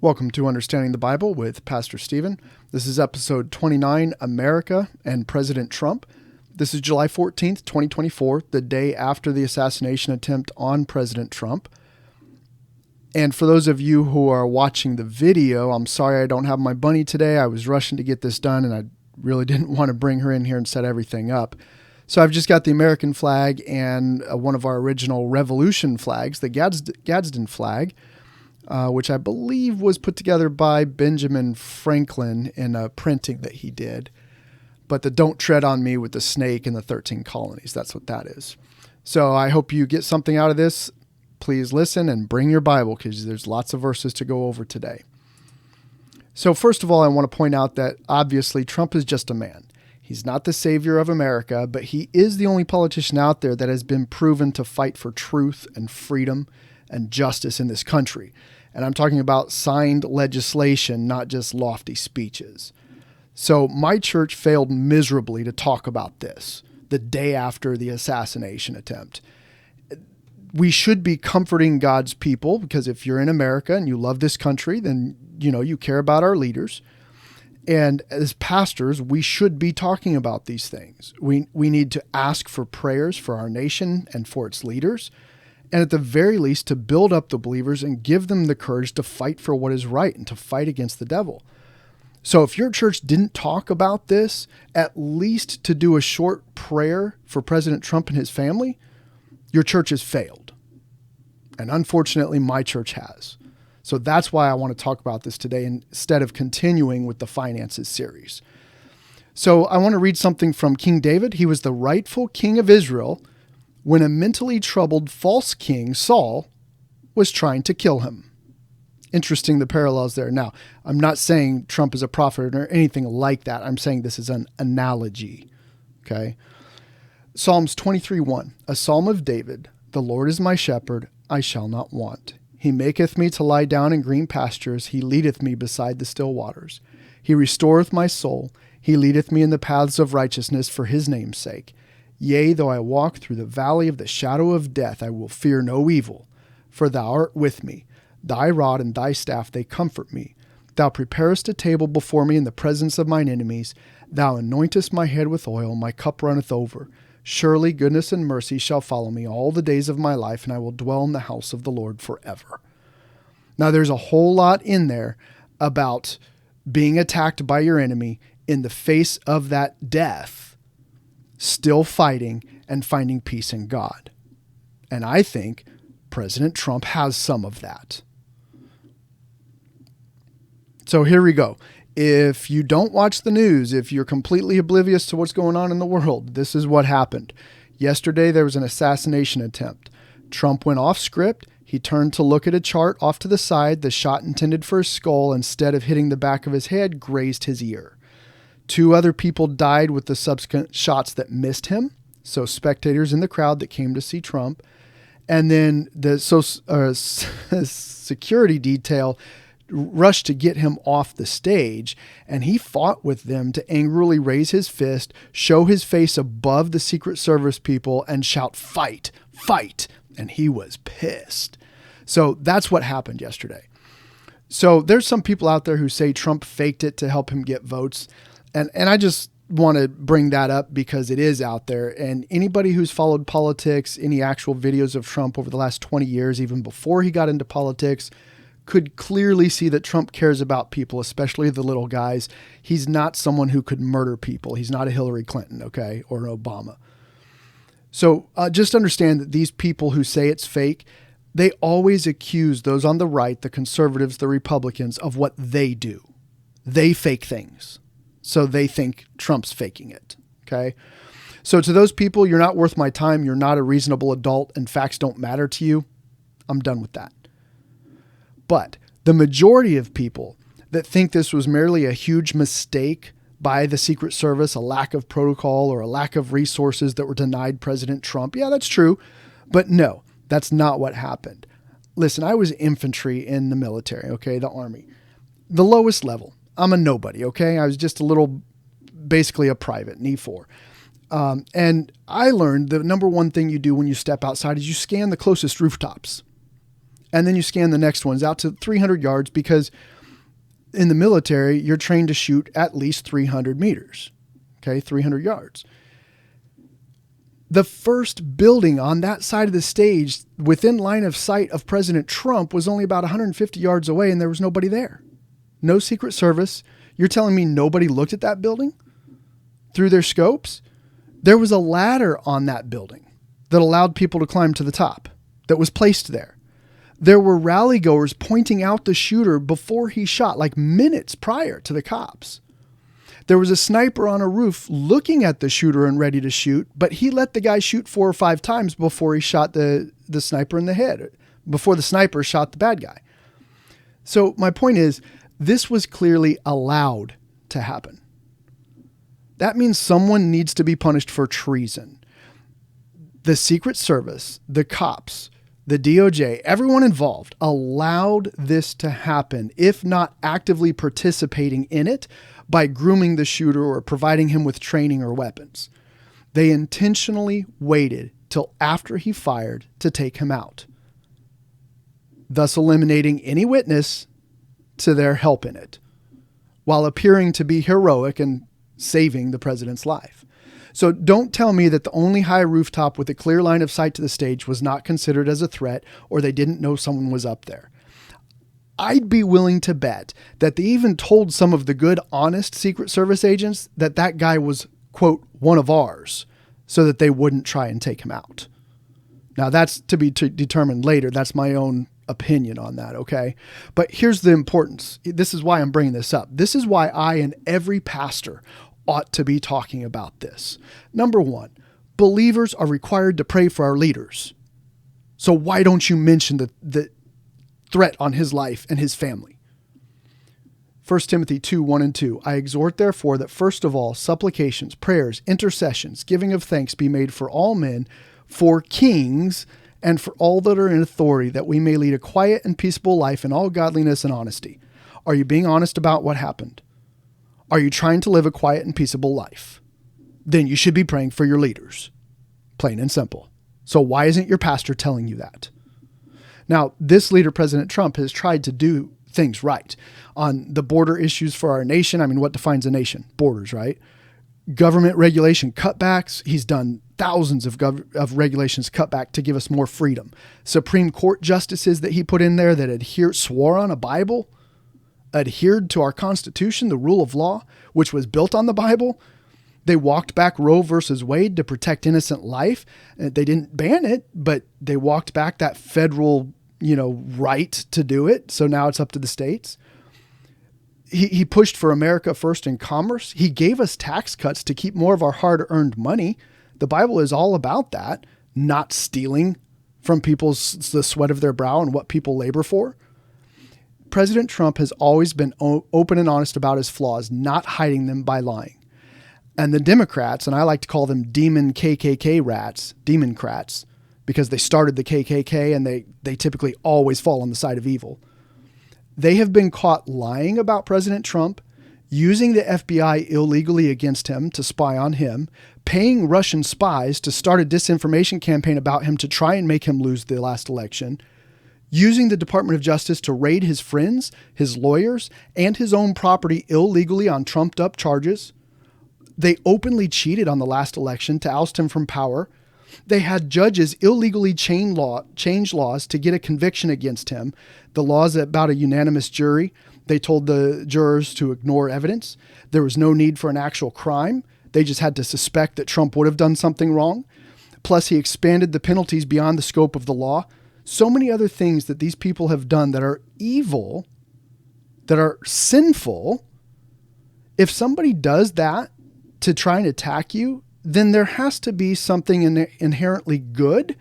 Welcome to Understanding the Bible with Pastor Stephen. This is episode 29, America and President Trump. This is July 14th, 2024, the day after the assassination attempt on President Trump. And for those of you who are watching the video, I'm sorry I don't have my bunny today. I was rushing to get this done and I really didn't want to bring her in here and set everything up. So I've just got the American flag and one of our original Revolution flags, the Gadsden flag, which I believe was put together by Benjamin Franklin in a printing that he did. But the "Don't Tread on Me" with the snake and the 13 colonies, that's what that is. So I hope you get something out of this. Please listen and bring your Bible because there's lots of verses to go over today. So first of all, I want to point out that obviously Trump is just a man. He's not the savior of America, but he is the only politician out there that has been proven to fight for truth and freedom and justice in this country. And I'm talking about signed legislation, not just lofty speeches. So my church failed miserably to talk about this the day after the assassination attempt. We should be comforting God's people because if you're in America and you love this country, then you care about our leaders. And as pastors, we should be talking about these things. We need to ask for prayers for our nation and for its leaders. And at the very least, to build up the believers and give them the courage to fight for what is right and to fight against the devil. So if your church didn't talk about this, at least to do a short prayer for President Trump and his family, your church has failed. And unfortunately, my church has. So that's why I want to talk about this today instead of continuing with the finances series. So I want to read something from King David. He was the rightful king of Israel when a mentally troubled false king, Saul, was trying to kill him. Interesting, the parallels there. Now, I'm not saying Trump is a prophet or anything like that. I'm saying this is an analogy, okay? Psalms 23:1, a psalm of David. The Lord is my shepherd, I shall not want. He maketh me to lie down in green pastures. He leadeth me beside the still waters. He restoreth my soul. He leadeth me in the paths of righteousness for his name's sake. Yea, though I walk through the valley of the shadow of death, I will fear no evil, for thou art with me. Thy rod and thy staff, they comfort me. Thou preparest a table before me in the presence of mine enemies. Thou anointest my head with oil, my cup runneth over. Surely goodness and mercy shall follow me all the days of my life, and I will dwell in the house of the Lord forever. Now, there's a whole lot in there about being attacked by your enemy in the face of that death, still fighting and finding peace in God. And I think President Trump has some of that. So here we go. If you don't watch the news, if you're completely oblivious to what's going on in the world, this is what happened. Yesterday, there was an assassination attempt. Trump went off script. He turned to look at a chart off to the side. The shot intended for his skull, instead of hitting the back of his head, grazed his ear. 2 other people died with the subsequent shots that missed him. So spectators in the crowd that came to see Trump. And then the security detail rushed to get him off the stage. And he fought with them to angrily raise his fist, show his face above the Secret Service people and shout, "Fight, fight." And he was pissed. So that's what happened yesterday. So there's some people out there who say Trump faked it to help him get votes. And I just want to bring that up because it is out there. And anybody who's followed politics, any actual videos of Trump over the last 20 years, even before he got into politics, could clearly see that Trump cares about people, especially the little guys. He's not someone who could murder people. He's not a Hillary Clinton, okay, or an Obama. So just understand that these people who say it's fake, they always accuse those on the right, the conservatives, the Republicans, of what they do. They fake things. So they think Trump's faking it, okay? So to those people, you're not worth my time. You're not a reasonable adult and facts don't matter to you. I'm done with that. But the majority of people that think this was merely a huge mistake by the Secret Service, a lack of protocol or a lack of resources that were denied President Trump, yeah, that's true. But no, that's not what happened. Listen, I was infantry in the military, okay, the Army. The lowest level. I'm a nobody, okay? I was just basically a private, an E4. And I learned the number one thing you do when you step outside is you scan the closest rooftops. And then you scan the next ones out to 300 yards because in the military, you're trained to shoot at least 300 meters. Okay, 300 yards. The first building on that side of the stage within line of sight of President Trump was only about 150 yards away and there was nobody there. No Secret Service. You're telling me nobody looked at that building through their scopes? There was a ladder on that building that allowed people to climb to the top that was placed there. There were rally goers pointing out the shooter before he shot, like minutes prior to the cops. There was a sniper on a roof looking at the shooter and ready to shoot, but he let the guy shoot 4 or 5 times before he shot the sniper in the head, before the sniper shot the bad guy. So my point is, this was clearly allowed to happen. That means someone needs to be punished for treason. The Secret Service, the cops, the DOJ, everyone involved allowed this to happen, if not actively participating in it by grooming the shooter or providing him with training or weapons. They intentionally waited till after he fired to take him out, thus eliminating any witness to their help in it, while appearing to be heroic and saving the president's life. So don't tell me that the only high rooftop with a clear line of sight to the stage was not considered as a threat or they didn't know someone was up there. I'd be willing to bet that they even told some of the good, honest Secret Service agents that that guy was, quote, one of ours, so that they wouldn't try and take him out. Now that's to be determined later. That's my own opinion on that, okay? But here's the importance. This is why I'm bringing this up. This is why I and every pastor ought to be talking about this. Number one, believers are required to pray for our leaders. So why don't you mention the threat on his life and his family? 1 Timothy 2:1-2. I exhort therefore that first of all, supplications, prayers, intercessions, giving of thanks be made for all men, for kings, and for all that are in authority, that we may lead a quiet and peaceable life in all godliness and honesty. Are you being honest about what happened? Are you trying to live a quiet and peaceable life? Then you should be praying for your leaders. Plain and simple. So why isn't your pastor telling you that? Now, this leader, President Trump, has tried to do things right on the border issues for our nation. I mean, what defines a nation? Borders, right? Government regulation cutbacks. He's done thousands of regulations cut back to give us more freedom. Supreme Court justices that he put in there that swore on a Bible, adhered to our Constitution, the rule of law, which was built on the Bible. They walked back Roe versus Wade to protect innocent life. They didn't ban it, but they walked back that federal, right to do it. So now it's up to the states. He pushed for America first in commerce. He gave us tax cuts to keep more of our hard-earned money. The Bible is all about that, not stealing from the sweat of their brow and what people labor for. President Trump has always been open and honest about his flaws, not hiding them by lying. And the Democrats, and I like to call them demon KKK rats, Democrats, because they started the KKK and they typically always fall on the side of evil. They have been caught lying about President Trump, using the FBI illegally against him to spy on him, paying Russian spies to start a disinformation campaign about him to try and make him lose the last election, using the Department of Justice to raid his friends, his lawyers, and his own property illegally on trumped-up charges. They openly cheated on the last election to oust him from power. They had judges illegally change laws to get a conviction against him. The laws about a unanimous jury, they told the jurors to ignore evidence. There was no need for an actual crime. They just had to suspect that Trump would have done something wrong. Plus, he expanded the penalties beyond the scope of the law. So many other things that these people have done that are evil, that are sinful. If somebody does that to try and attack you, then there has to be something inherently good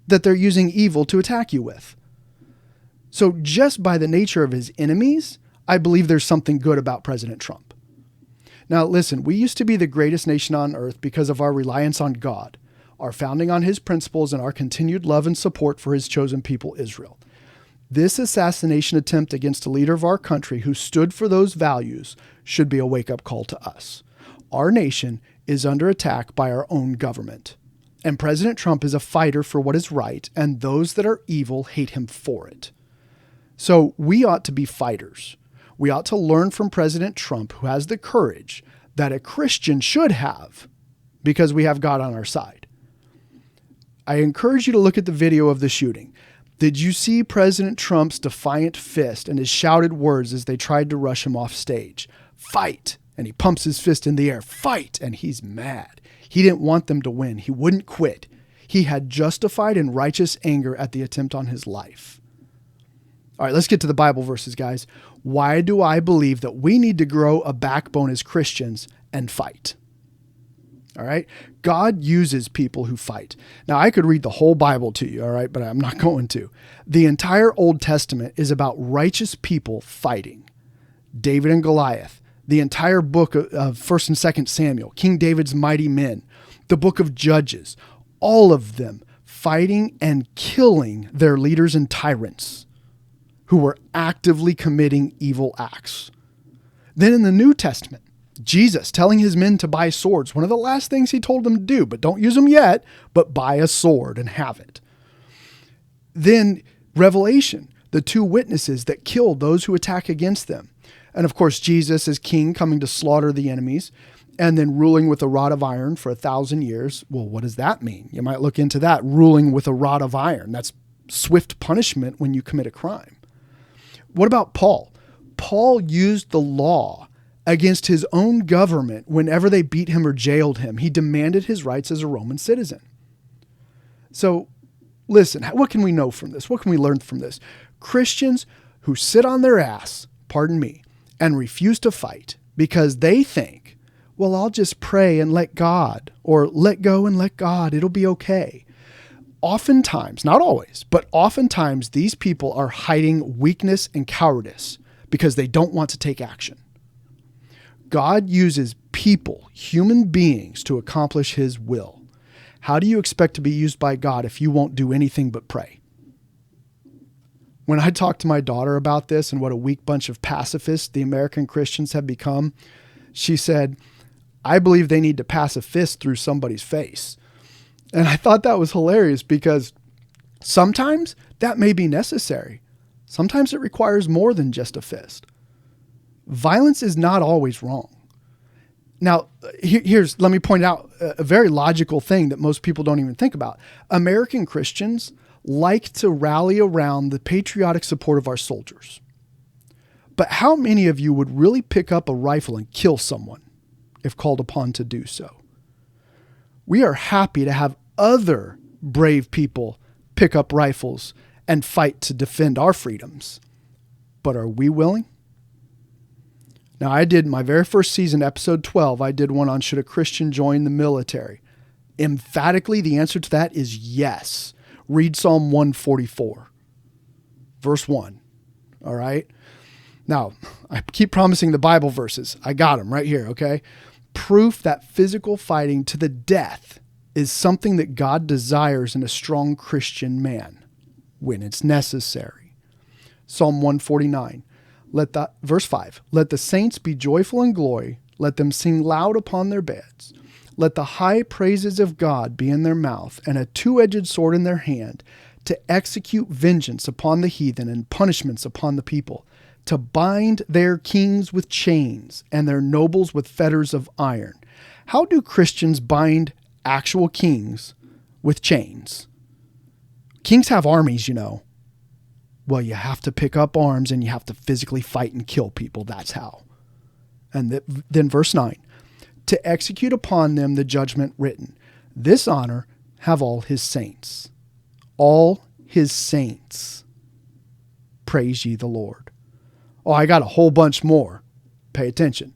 that they're using evil to attack you with. So just by the nature of his enemies, I believe there's something good about President Trump. Now, listen, we used to be the greatest nation on earth because of our reliance on God, our founding on his principles, and our continued love and support for his chosen people, Israel. This assassination attempt against a leader of our country who stood for those values should be a wake-up call to us. Our nation is under attack by our own government, And President Trump is a fighter for what is right, and those that are evil hate him for it. So we ought to be fighters. We ought to learn from President Trump, who has the courage that a Christian should have, because we have God on our side. I encourage you to look at the video of the shooting. Did you see President Trump's defiant fist and his shouted words as they tried to rush him off stage? Fight! And he pumps his fist in the air. Fight! And he's mad. He didn't want them to win. He wouldn't quit. He had justified and righteous anger at the attempt on his life. All right, let's get to the Bible verses, guys. Why do I believe that we need to grow a backbone as Christians and fight? All right. God uses people who fight. Now, I could read the whole Bible to you, all right, but I'm not going to. The entire Old Testament is about righteous people fighting. David and Goliath, the entire book of 1st and 2nd Samuel, King David's mighty men, the book of Judges, all of them fighting and killing their leaders and tyrants who were actively committing evil acts. Then in the New Testament, Jesus telling his men to buy swords, one of the last things he told them to do, but don't use them yet, but buy a sword and have it. Then Revelation, the two witnesses that killed those who attack against them. And of course, Jesus as king coming to slaughter the enemies and then ruling with a rod of iron for 1,000 years. Well, what does that mean? You might look into that, ruling with a rod of iron. That's swift punishment when you commit a crime. What about Paul? Paul used the law against his own government whenever they beat him or jailed him. He demanded his rights as a Roman citizen. So listen, what can we know from this? What can we learn from this? Christians who sit on their ass, pardon me, and refuse to fight because they think, well, I'll just pray and let God, or let go and let God, it'll be okay. Oftentimes, not always, but oftentimes these people are hiding weakness and cowardice because they don't want to take action. God uses people, human beings, to accomplish his will. How do you expect to be used by God if you won't do anything but pray? When I talked to my daughter about this and what a weak bunch of pacifists the American Christians have become, she said, I believe they need to pass a fist through somebody's face. And I thought that was hilarious because sometimes that may be necessary. Sometimes it requires more than just a fist. Violence is not always wrong. Now, let me point out a very logical thing that most people don't even think about. American Christians like to rally around the patriotic support of our soldiers. But how many of you would really pick up a rifle and kill someone if called upon to do so? We are happy to have other brave people pick up rifles and fight to defend our freedoms. But are we willing? Now, I did my very first season, episode 12, I did one on should a Christian join the military. Emphatically, the answer to that is yes. Read Psalm 144, verse 1. All right? Now, I keep promising the Bible verses. I got them right here, okay? Proof that physical fighting to the death is something that God desires in a strong Christian man when it's necessary. Psalm 149. Verse 5, let the saints be joyful in glory. Let them sing loud upon their beds. Let the high praises of God be in their mouth and a two-edged sword in their hand to execute vengeance upon the heathen and punishments upon the people, to bind their kings with chains and their nobles with fetters of iron. How do Christians bind actual kings with chains? Kings have armies, you know. Well, you have to pick up arms and you have to physically fight and kill people. That's how. And then verse 9, to execute upon them the judgment written. This honor have all his saints. All his saints. Praise ye the Lord. Oh, I got a whole bunch more. Pay attention.